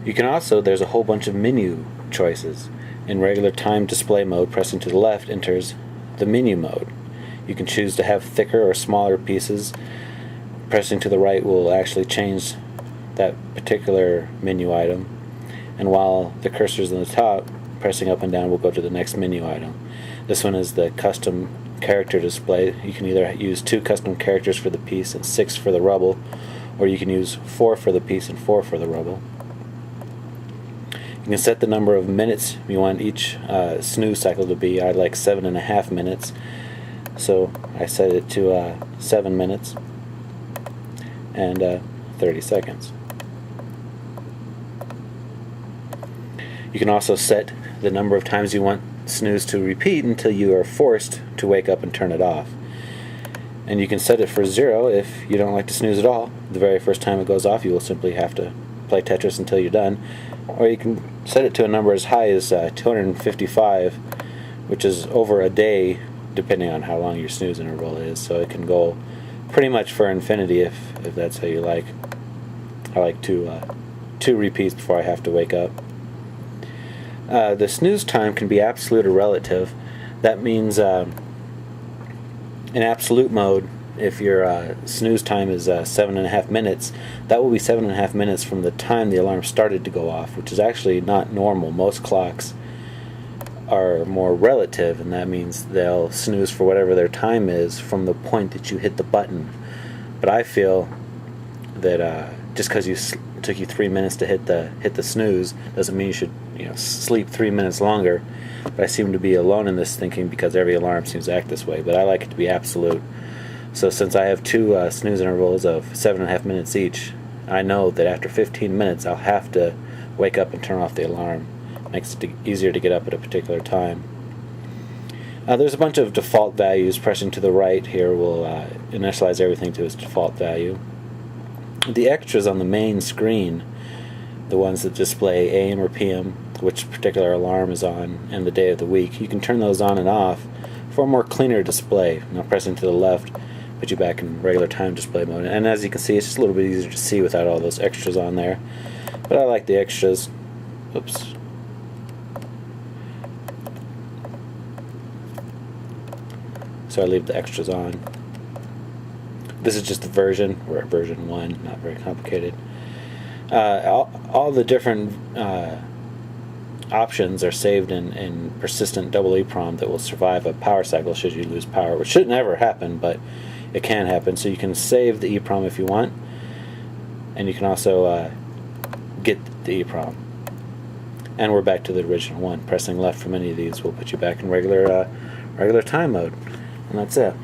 You can also, there's a whole bunch of menu choices. In regular time display mode, pressing to the left enters the menu mode. You can choose to have thicker or smaller pieces. Pressing to the right will actually change that particular menu item. And while the cursor is on the top, pressing up and down will go to the next menu item. This one is the custom character display. You can either use 2 custom characters for the piece and 6 for the rubble, or you can use 4 for the piece and 4 for the rubble. You can set the number of minutes you want each snooze cycle to be. I like 7.5 minutes, so I set it to 7 minutes and 30 seconds. You can also set the number of times you want snooze to repeat until you are forced to wake up and turn it off. And you can set it for 0 if you don't like to snooze at all. The very first time it goes off, you will simply have to play Tetris until you're done. Or you can set it to a number as high as 255, which is over a day, depending on how long your snooze interval is. So it can go pretty much for infinity if that's how you like. I like 2 repeats before I have to wake up. The snooze time can be absolute or relative. That means in absolute mode, if your snooze time is 7.5 minutes, that will be 7.5 minutes from the time the alarm started to go off, which is actually not normal. Most clocks are more relative, and that means they'll snooze for whatever their time is from the point that you hit the button. But I feel that just because it took you 3 minutes to hit the snooze doesn't mean you should sleep 3 minutes longer. But I seem to be alone in this thinking because every alarm seems to act this way. But I like it to be absolute. So since I have 2 snooze intervals of 7.5 minutes each, I know that after 15 minutes I'll have to wake up and turn off the alarm. Makes it easier to get up at a particular time. There's a bunch of default values. Pressing to the right here will initialize everything to its default value. The extras on the main screen, the ones that display AM or PM, which particular alarm is on, and the day of the week, you can turn those on and off for a more cleaner display. Now pressing to the left put you back in regular time display mode. And as you can see, it's just a little bit easier to see without all those extras on there. But I like the extras. Oops. So I leave the extras on. This is just the version. We're at version 1, not very complicated. All the different options are saved in persistent double EEPROM that will survive a power cycle should you lose power, which should never happen, but it can happen. So you can save the EEPROM if you want, and you can also get the EEPROM. And we're back to the original one. Pressing left from any of these will put you back in regular time mode, and that's it.